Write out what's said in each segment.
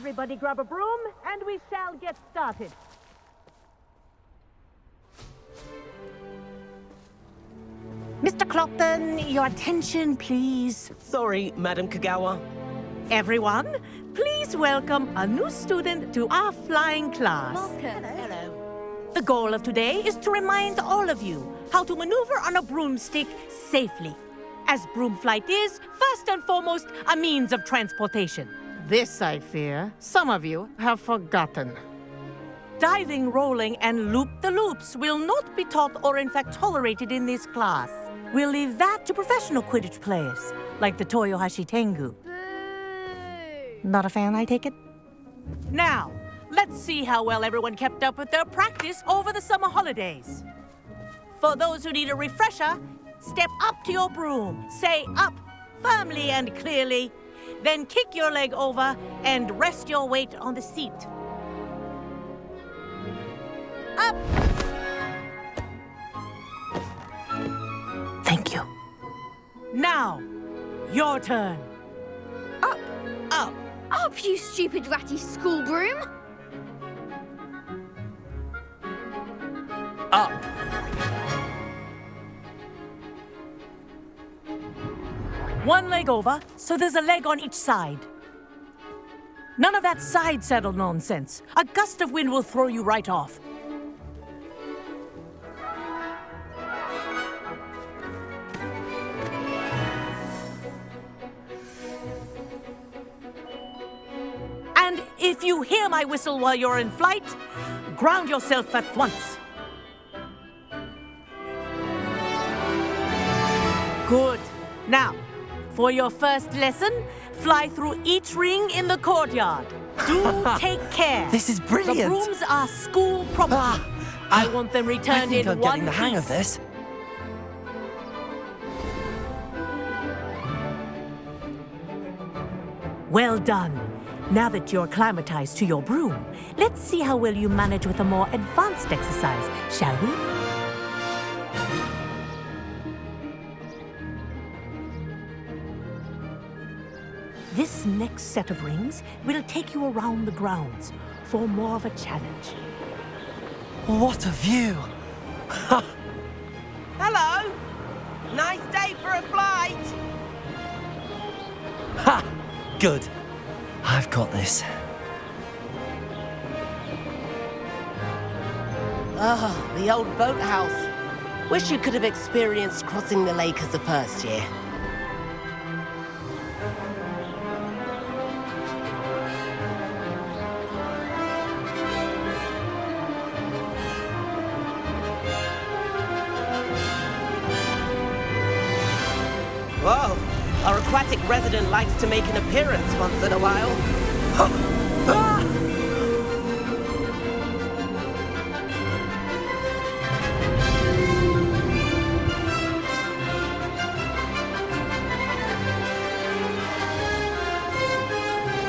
Everybody grab a broom, and we shall get started. Mr. Clopton, your attention, please. Sorry, Madam Kagawa. Everyone, please welcome a new student to our flying class. Welcome. Hello. The goal of today is to remind all of you how to maneuver on a broomstick safely, as broom flight is, first and foremost, a means of transportation. This, I fear, some of you have forgotten. Diving, rolling, and loop-the-loops will not be taught or in fact tolerated in this class. We'll leave that to professional Quidditch players, like the Toyohashi Tengu. Boo! Not a fan, I take it? Now, let's see how well everyone kept up with their practice over the summer holidays. For those who need a refresher, step up to your broom, say up firmly and clearly, then kick your leg over and rest your weight on the seat. Up! Thank you. Now, your turn. Up! Up. Up, you stupid ratty school broom! Up. One leg over, so there's a leg on each side. None of that side saddle nonsense. A gust of wind will throw you right off. And if you hear my whistle while you're in flight, ground yourself at once. Good. Now, for your first lesson, fly through each ring in the courtyard. Do take care. This is brilliant. The brooms are school property. I want them I returned think in I'm one getting the hang of piece. this. Well done. Now that you're acclimatized to your broom, let's see how well you manage with a more advanced exercise, shall we? This next set of rings will take you around the grounds for more of a challenge. What a view! Hello. Nice day for a flight. Ha! Good. I've got this. Oh, the old boathouse. Wish you could have experienced crossing the lake as the first year. Whoa, our aquatic resident likes to make an appearance once in a while.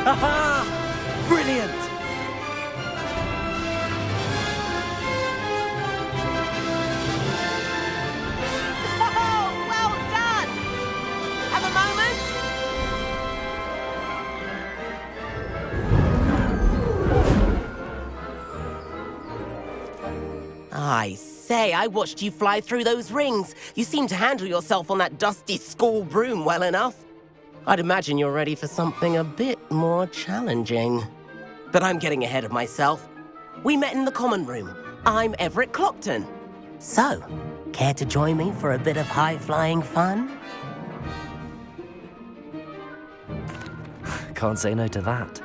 Ha-ha! Brilliant! Oh, well done! Have a moment? I say, I watched you fly through those rings. You seem to handle yourself on that dusty school broom well enough. I'd imagine you're ready for something a bit more challenging. But I'm getting ahead of myself. We met in the common room. I'm Everett Clopton. So, care to join me for a bit of high-flying fun? Can't say no to that.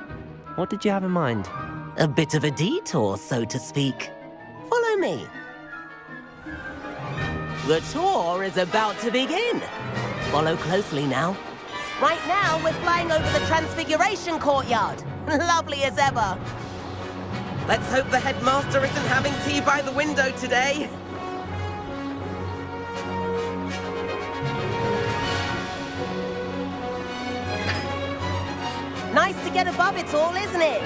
What did you have in mind? A bit of a detour, so to speak. Follow me. The tour is about to begin. Follow closely now. Right now, we're flying over the Transfiguration Courtyard. Lovely as ever. Let's hope the headmaster isn't having tea by the window today. Nice to get above it all, isn't it?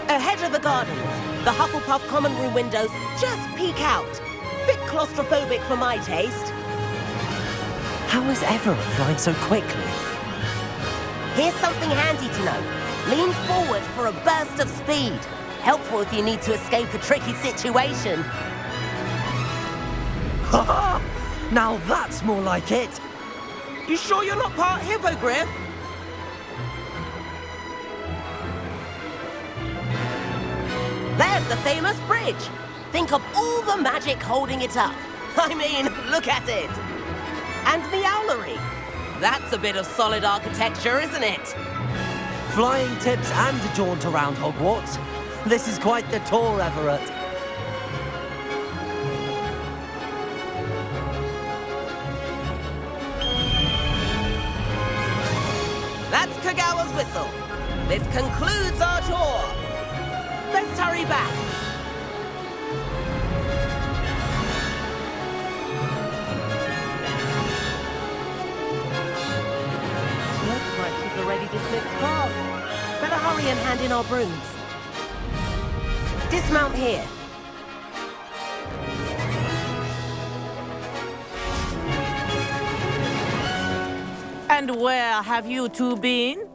Ahead of the gardens, the Hufflepuff common room windows just peek out. Bit claustrophobic for my taste. How is Everett flying so quickly? Here's something handy to know. Lean forward for a burst of speed. Helpful if you need to escape a tricky situation. Ha! Now that's more like it! You sure you're not part hippogriff? There's the famous bridge. Think of all the magic holding it up. I mean, look at it. And the owlery. That's a bit of solid architecture, isn't it? Flying tips and a jaunt around Hogwarts. This is quite the tour, Everett. That's Kagawa's whistle. This concludes our tour. Let's hurry back. Looks like she's already dismissed class. Better hurry and hand in our brooms. Dismount here. And where have you two been?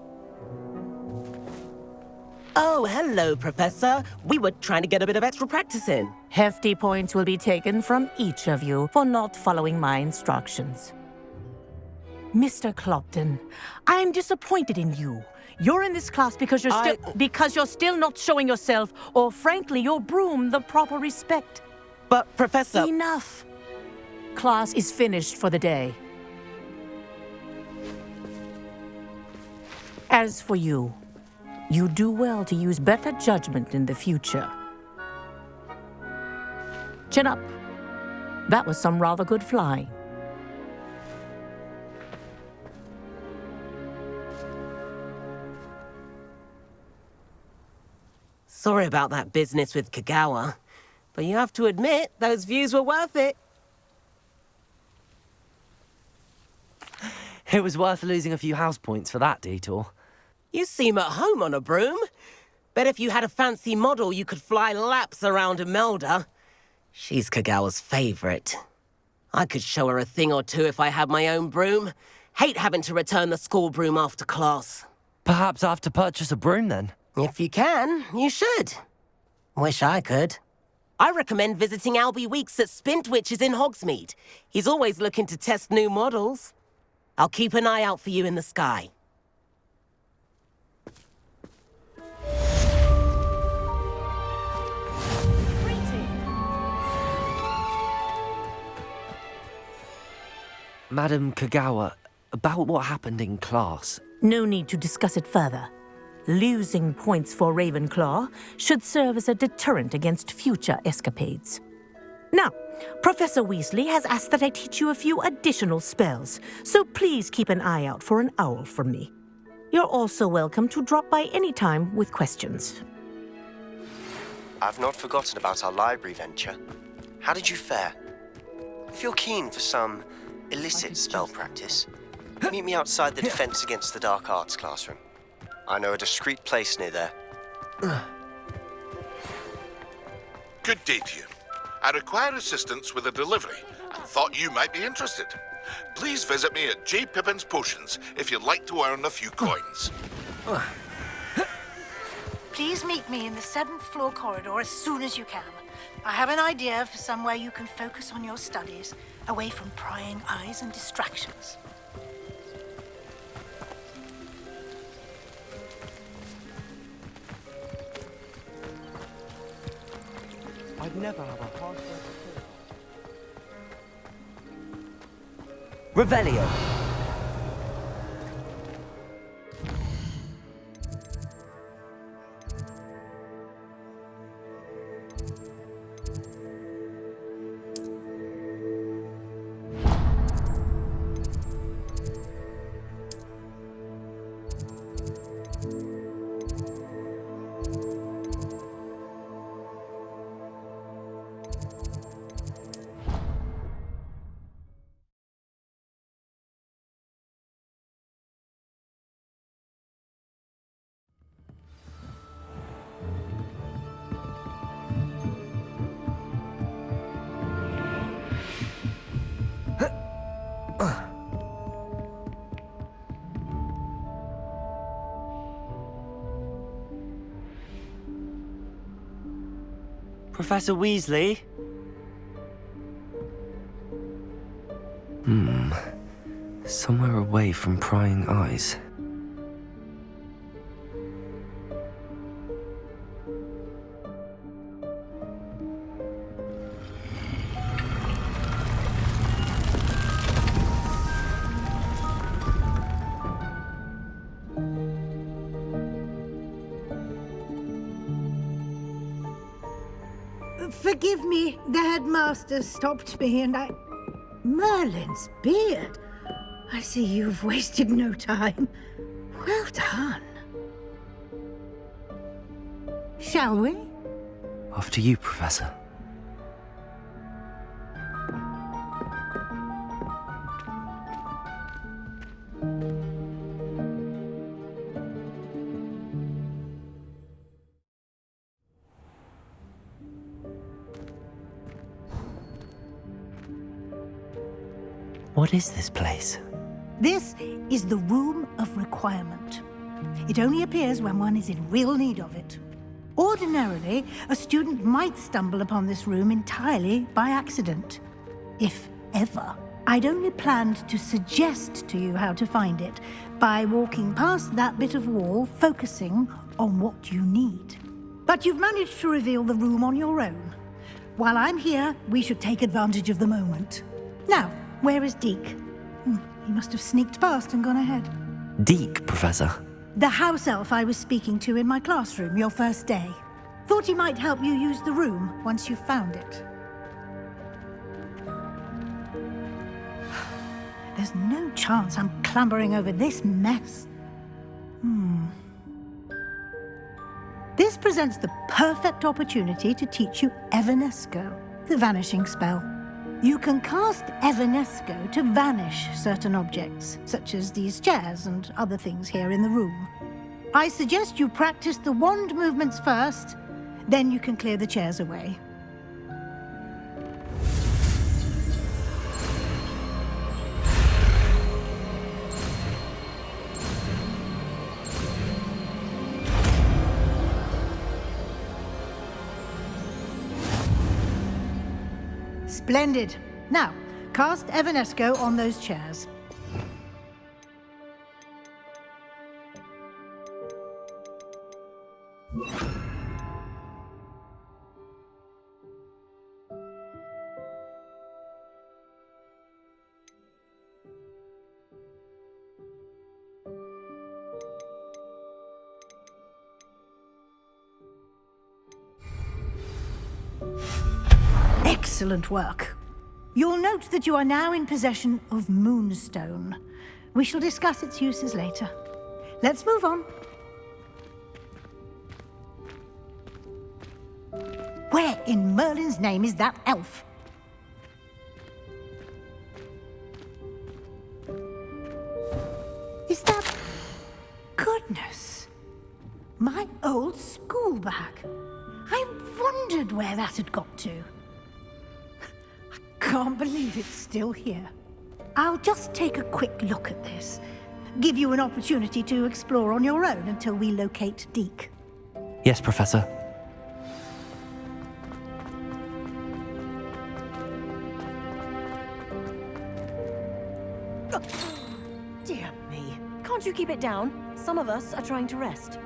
Oh, hello, Professor. We were trying to get a bit of extra practice in. Hefty points will be taken from each of you for not following my instructions. Mr. Clopton, I'm disappointed in you. You're in this class because you're still not showing yourself, or frankly, your broom the proper respect. But, Professor... Enough. Class is finished for the day. As for you, you do well to use better judgment in the future. Chin up. That was some rather good flying. Sorry about that business with Kagawa, but you have to admit, those views were worth it. It was worth losing a few house points for that detour. You seem at home on a broom. Bet if you had a fancy model, you could fly laps around Imelda. She's Kagawa's favorite. I could show her a thing or two if I had my own broom. Hate having to return the school broom after class. Perhaps I have to purchase a broom then. If you can, you should. Wish I could. I recommend visiting Albie Weeks at Spintwitches in Hogsmeade. He's always looking to test new models. I'll keep an eye out for you in the sky. Madam Kagawa, about what happened in class. No need to discuss it further. Losing points for Ravenclaw should serve as a deterrent against future escapades. Now, Professor Weasley has asked that I teach you a few additional spells, so please keep an eye out for an owl from me. You're also welcome to drop by any time with questions. I've not forgotten about our library venture. How did you fare? If you're keen for some illicit spell practice, meet me outside the Defense Against the Dark Arts classroom. I know a discreet place near there. Good day to you. I require assistance with a delivery and thought you might be interested. Please visit me at J. Pippin's Potions if you'd like to earn a few coins. Please meet me in the 7th floor corridor as soon as you can. I have an idea for somewhere you can focus on your studies, away from prying eyes and distractions. I'd never have a hard Revelio. Professor Weasley? Somewhere away from prying eyes. Forgive me, the headmaster stopped me and Merlin's beard. I see you've wasted no time. Well done. Shall we? After you, Professor. What is this place? This is the Room of Requirement. It only appears when one is in real need of it. Ordinarily, a student might stumble upon this room entirely by accident, if ever. I'd only planned to suggest to you how to find it by walking past that bit of wall, focusing on what you need. But you've managed to reveal the room on your own. While I'm here, we should take advantage of the moment. Now, where is Deke? He must have sneaked past and gone ahead. Deke, Professor. The house elf I was speaking to in my classroom your first day. Thought he might help you use the room once you found it. There's no chance I'm clambering over this mess. This presents the perfect opportunity to teach you Evanesco, the vanishing spell. You can cast Evanesco to vanish certain objects, such as these chairs and other things here in the room. I suggest you practice the wand movements first, then you can clear the chairs away. Splendid. Now, cast Evanesco on those chairs. Excellent work. You'll note that you are now in possession of Moonstone. We shall discuss its uses later. Let's move on. Where in Merlin's name is that elf? Is that... Goodness. My old school bag. I wondered where that had got to. Can't believe it's still here. I'll just take a quick look at this. Give you an opportunity to explore on your own until we locate Deke. Yes, Professor. Dear me. Can't you keep it down? Some of us are trying to rest.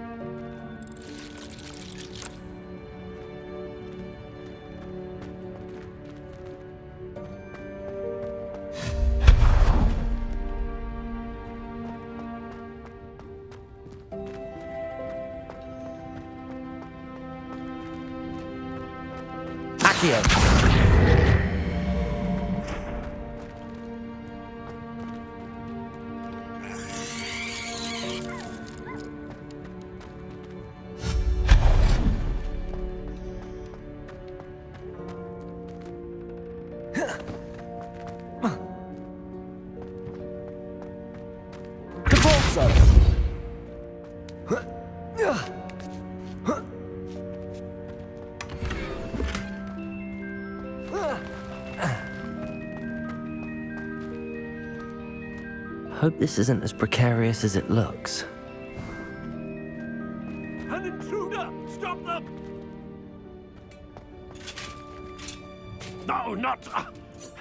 Accio. Hope this isn't as precarious as it looks. An intruder! Stop them! No, not...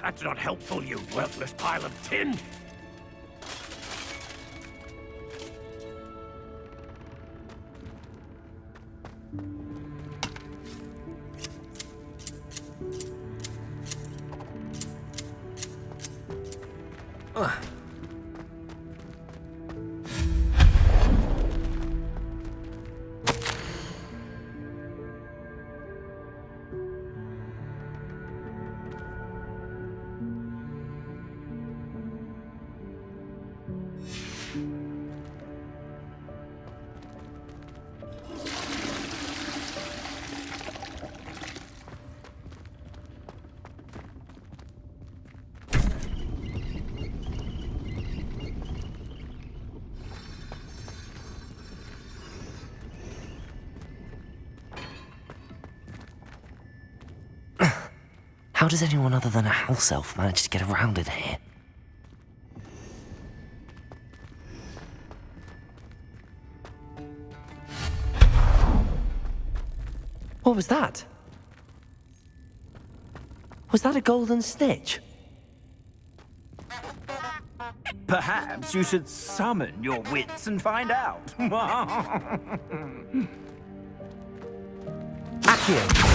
that's not helpful, you worthless pile of tin. How does anyone other than a house elf manage to get around in here? What was that? Was that a golden snitch? Perhaps you should summon your wits and find out. Accio!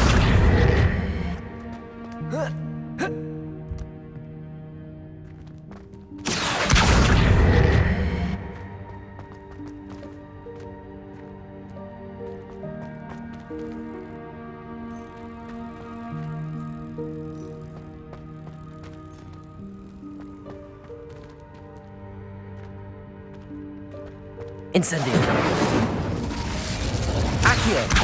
Incendio! Accio!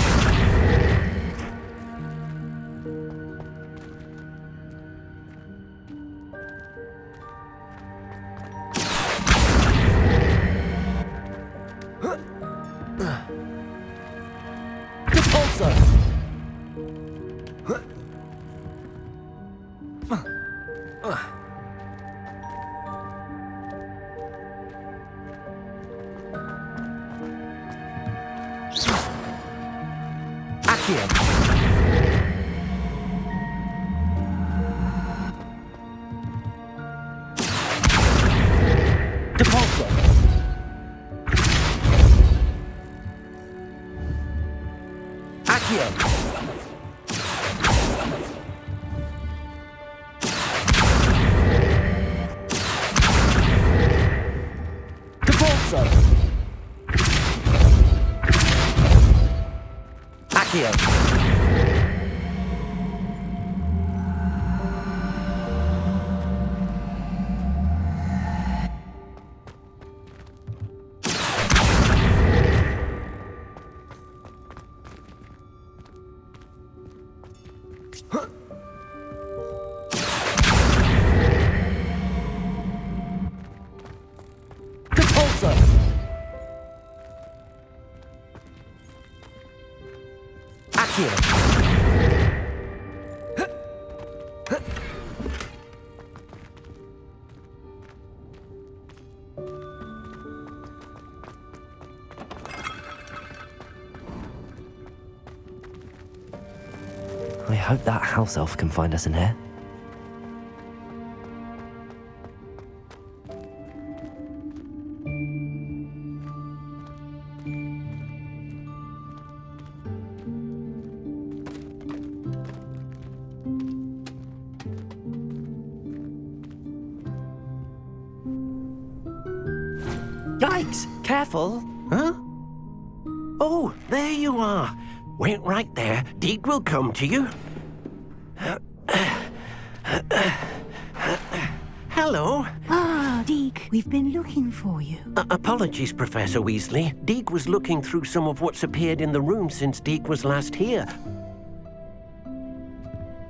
I hope that house elf can find us in here. Yikes! Careful! Huh? Oh, there you are. Wait right there. Deke will come to you. Hello. Ah, Deke, we've been looking for you. Apologies, Professor Weasley. Deke was looking through some of what's appeared in the room since Deke was last here.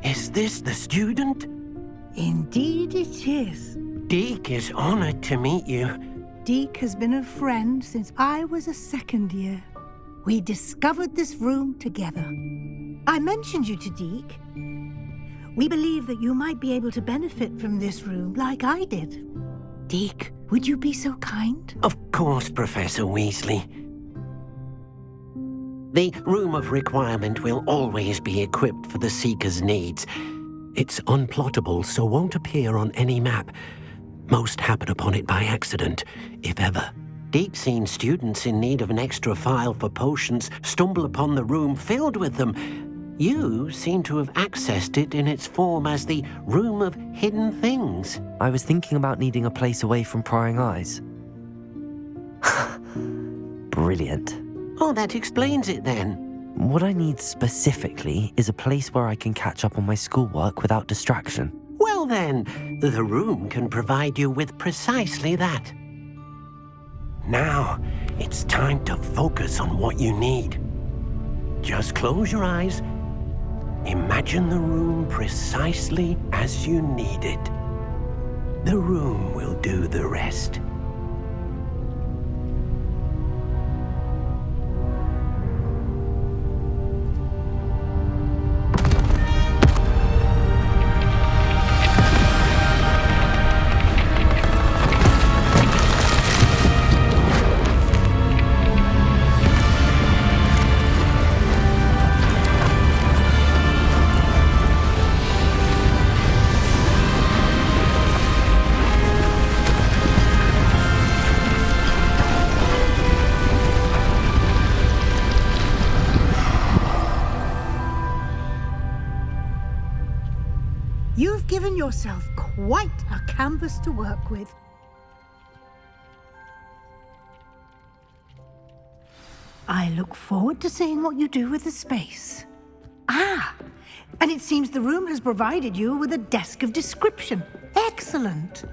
Is this the student? Indeed it is. Deke is honored to meet you. Deke has been a friend since I was a second year. We discovered this room together. I mentioned you to Deke. We believe that you might be able to benefit from this room like I did. Deke, would you be so kind? Of course, Professor Weasley. The Room of Requirement will always be equipped for the Seeker's needs. It's unplottable, so won't appear on any map. Most happen upon it by accident, if ever. Deke's seen students in need of an extra file for potions stumble upon the room filled with them. You seem to have accessed it in its form as the Room of Hidden Things. I was thinking about needing a place away from prying eyes. Brilliant. Oh, that explains it then. What I need specifically is a place where I can catch up on my schoolwork without distraction. Well then, the room can provide you with precisely that. Now, it's time to focus on what you need. Just close your eyes. Imagine the room precisely as you need it. The room will do the rest. You've given yourself quite a canvas to work with. I look forward to seeing what you do with the space. Ah, and it seems the room has provided you with a desk of description. Excellent.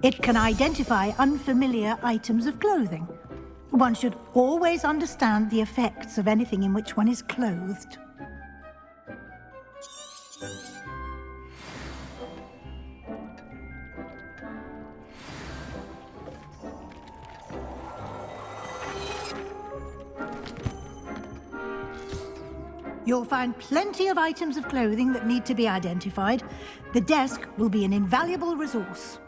It can identify unfamiliar items of clothing. One should always understand the effects of anything in which one is clothed. You'll find plenty of items of clothing that need to be identified. The desk will be an invaluable resource.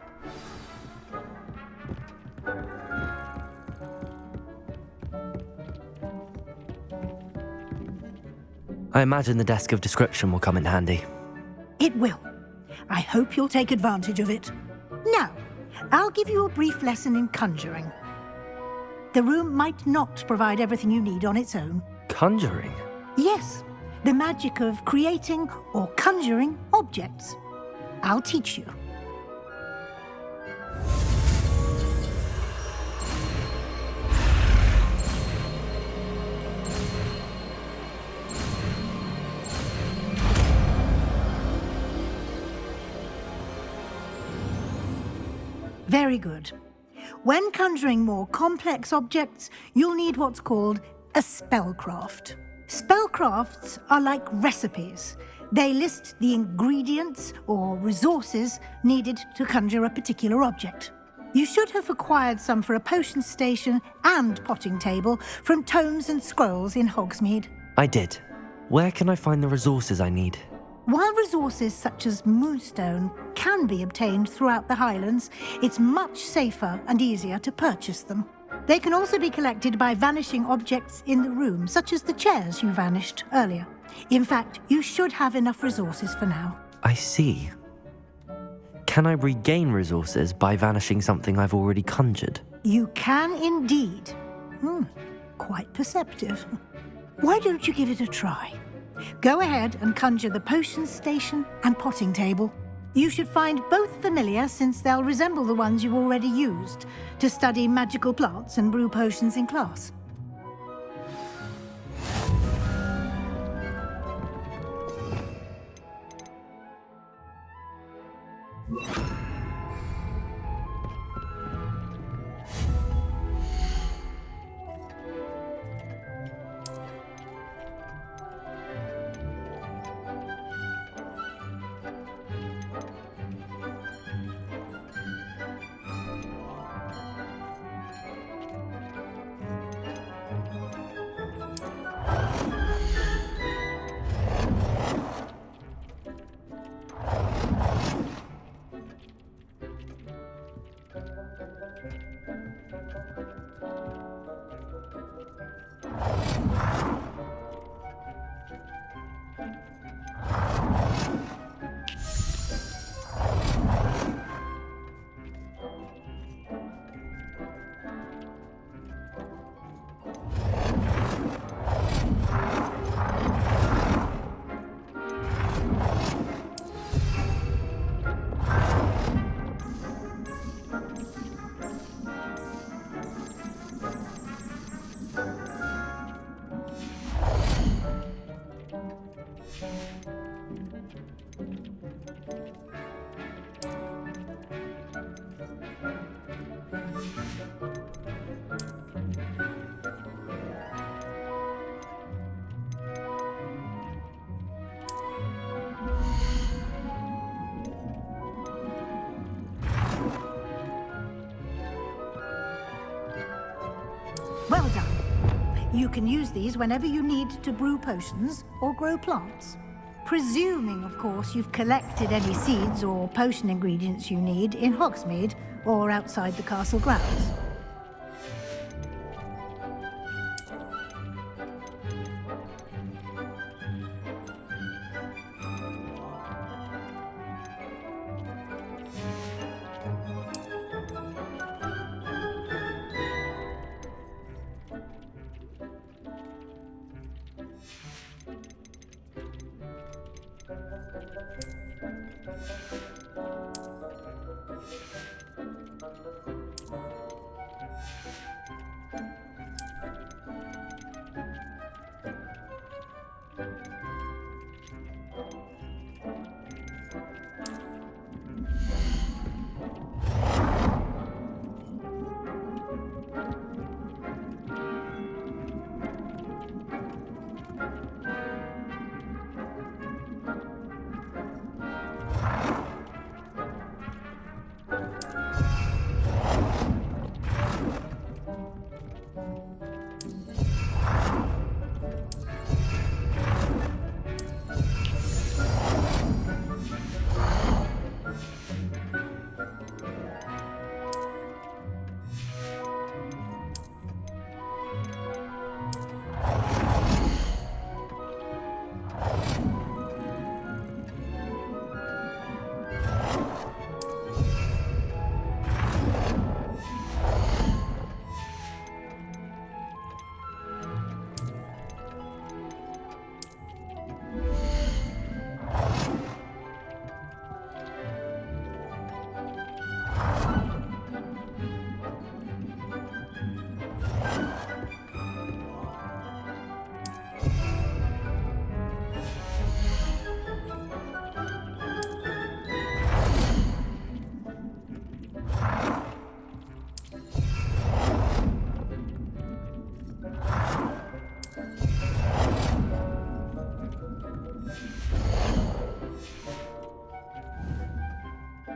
I imagine the desk of description will come in handy. It will. I hope you'll take advantage of it. Now, I'll give you a brief lesson in conjuring. The room might not provide everything you need on its own. Conjuring? Yes, the magic of creating or conjuring objects. I'll teach you. Very good. When conjuring more complex objects, you'll need what's called a spellcraft. Spellcrafts are like recipes. They list the ingredients or resources needed to conjure a particular object. You should have acquired some for a potion station and potting table from tomes and scrolls in Hogsmeade. I did. Where can I find the resources I need? While resources such as moonstone can be obtained throughout the Highlands, it's much safer and easier to purchase them. They can also be collected by vanishing objects in the room, such as the chairs you vanished earlier. In fact, you should have enough resources for now. I see. Can I regain resources by vanishing something I've already conjured? You can indeed. Quite perceptive. Why don't you give it a try? Go ahead and conjure the potion station and potting table. You should find both familiar, since they'll resemble the ones you've already used to study magical plants and brew potions in class. Well done. You can use these whenever you need to brew potions or grow plants. Presuming, of course, you've collected any seeds or potion ingredients you need in Hogsmeade or outside the castle grounds.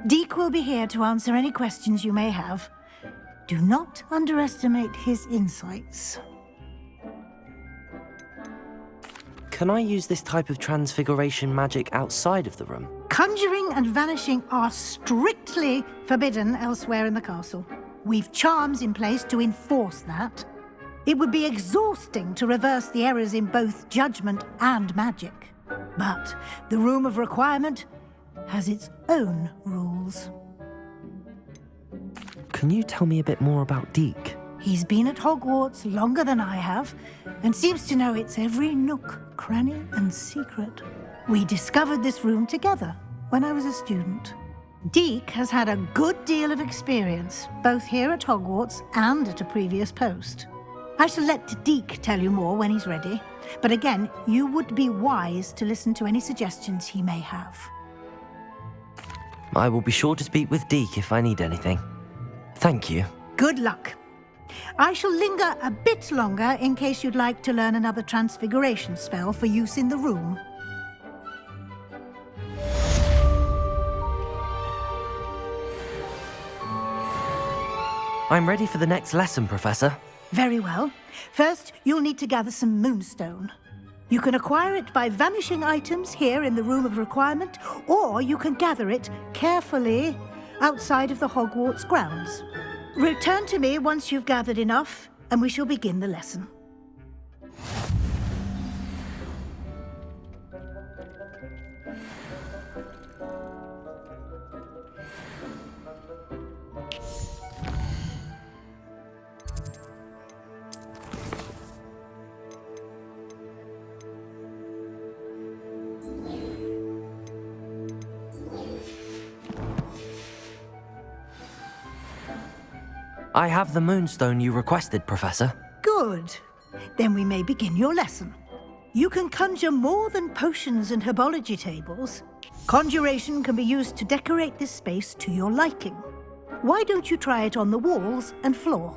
Deke will be here to answer any questions you may have. Do not underestimate his insights. Can I use this type of transfiguration magic outside of the room? Conjuring and vanishing are strictly forbidden elsewhere in the castle. We've charms in place to enforce that. It would be exhausting to reverse the errors in both judgment and magic. But the Room of Requirement has its own rules. Can you tell me a bit more about Deke? He's been at Hogwarts longer than I have, and seems to know its every nook, cranny, and secret. We discovered this room together when I was a student. Deke has had a good deal of experience, both here at Hogwarts and at a previous post. I shall let Deke tell you more when he's ready, but again, you would be wise to listen to any suggestions he may have. I will be sure to speak with Deke if I need anything. Thank you. Good luck. I shall linger a bit longer in case you'd like to learn another transfiguration spell for use in the room. I'm ready for the next lesson, Professor. Very well. First, you'll need to gather some moonstone. You can acquire it by vanishing items here in the Room of Requirement, or you can gather it carefully outside of the Hogwarts grounds. Return to me once you've gathered enough, and we shall begin the lesson. I have the moonstone you requested, Professor. Good. Then we may begin your lesson. You can conjure more than potions and herbology tables. Conjuration can be used to decorate this space to your liking. Why don't you try it on the walls and floor?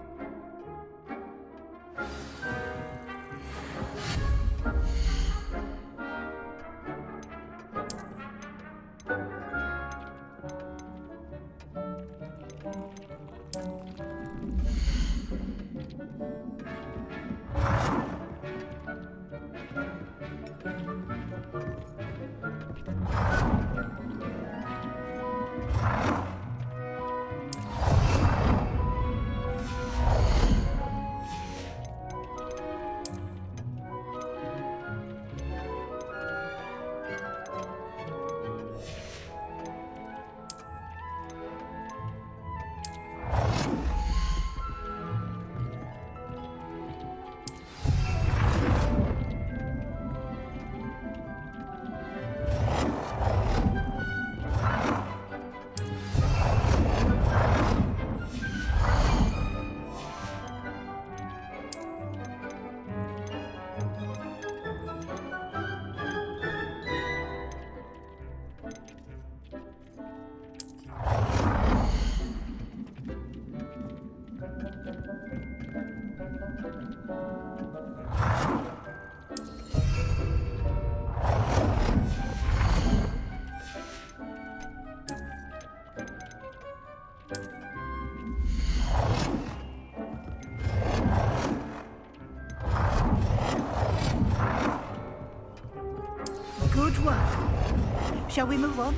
Good work. Shall we move on?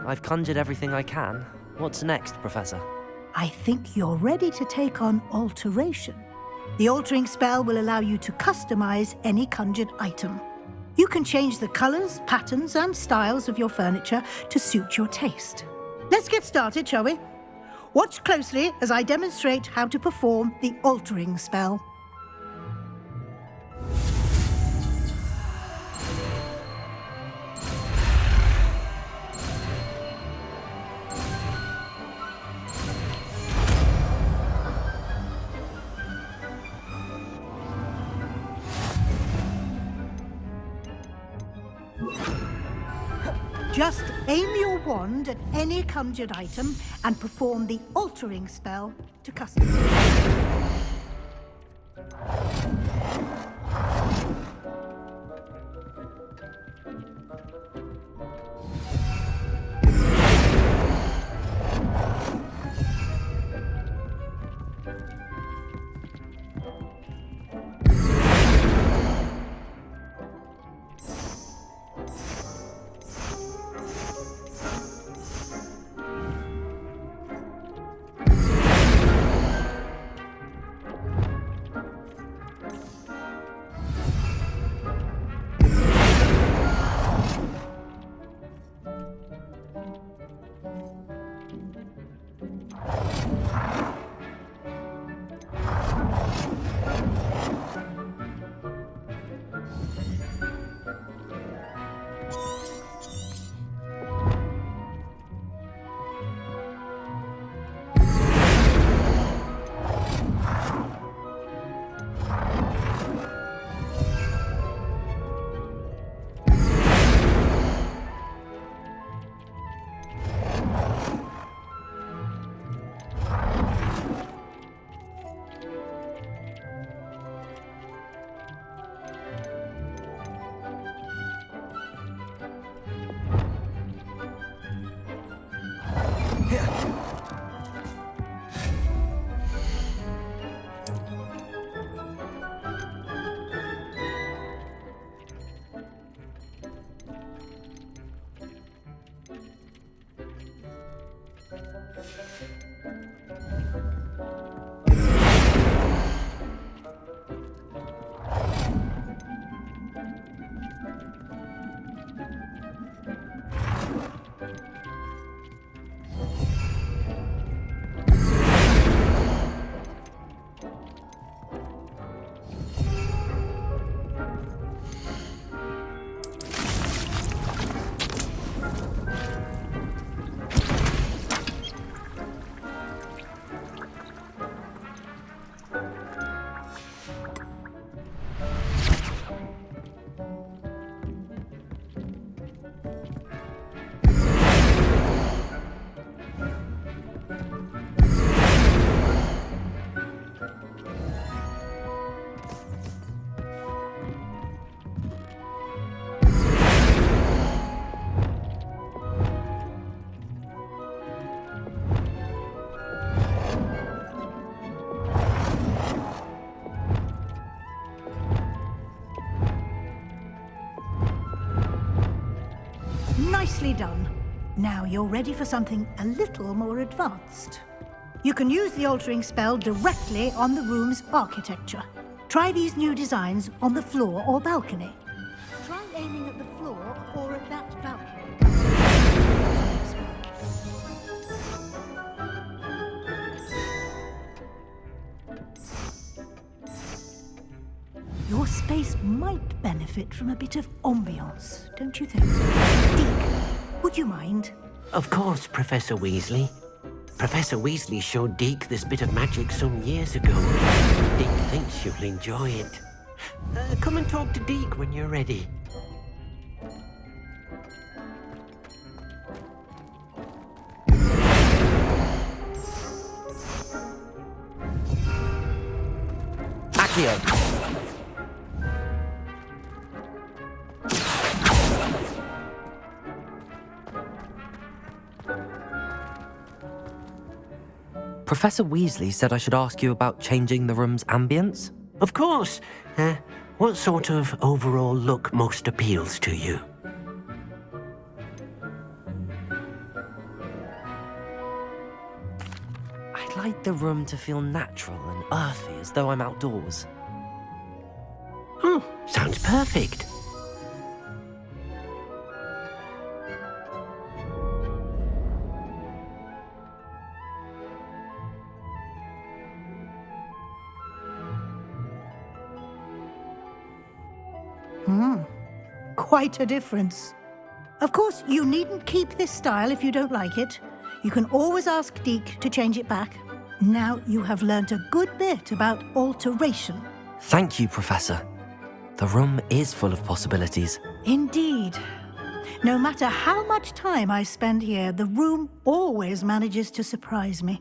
I've conjured everything I can. What's next, Professor? I think you're ready to take on alteration. The altering spell will allow you to customize any conjured item. You can change the colors, patterns, and styles of your furniture to suit your taste. Let's get started, shall we? Watch closely as I demonstrate how to perform the altering spell. Just aim your wand at any conjured item and perform the altering spell to customize. Nicely done. Now you're ready for something a little more advanced. You can use the altering spell directly on the room's architecture. Try these new designs on the floor or balcony. Try aiming at the floor or at that balcony. Your space might benefit from a bit of ambiance, don't you think? Deke, would you mind? Of course, Professor Weasley. Professor Weasley showed Deke this bit of magic some years ago. Deke thinks you'll enjoy it. Come and talk to Deke when you're ready. Accio. Professor Weasley said I should ask you about changing the room's ambience. Of course. What sort of overall look most appeals to you? I'd like the room to feel natural and earthy, as though I'm outdoors. Sounds perfect. Quite a difference. Of course, you needn't keep this style if you don't like it. You can always ask Deke to change it back. Now you have learnt a good bit about alteration. Thank you, Professor. The room is full of possibilities. Indeed. No matter how much time I spend here, the room always manages to surprise me.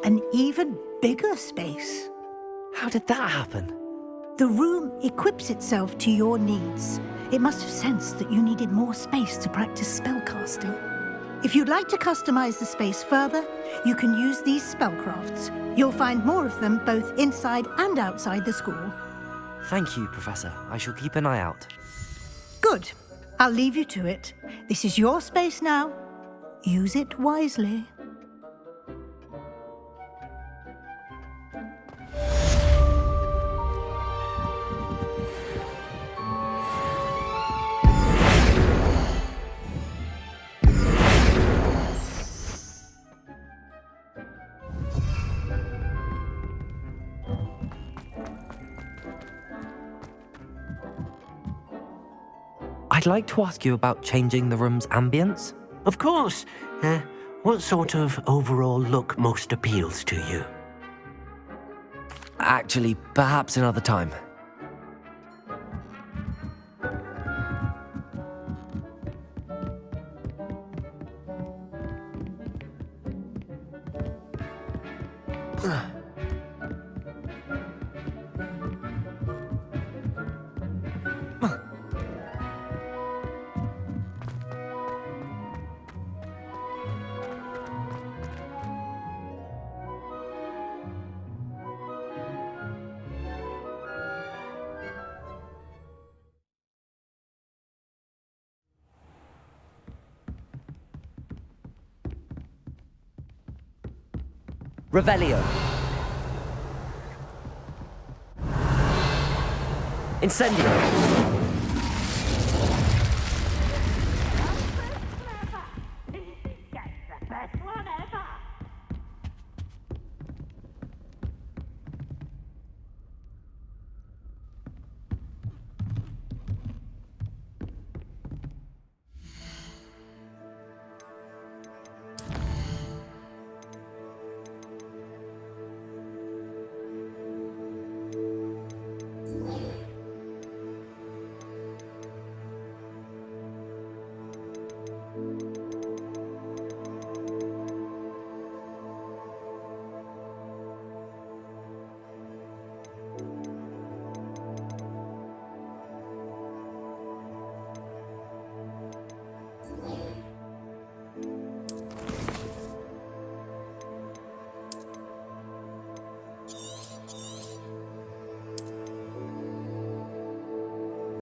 An even bigger space. How did that happen? The room equips itself to your needs. It must have sensed that you needed more space to practice spellcasting. If you'd like to customize the space further, you can use these spellcrafts. You'll find more of them both inside and outside the school. Thank you, Professor. I shall keep an eye out. Good. I'll leave you to it. This is your space now. Use it wisely. I'd like to ask you about changing the room's ambience. Of course. What sort of overall look most appeals to you? Actually, perhaps another time. Revelio. Incendio.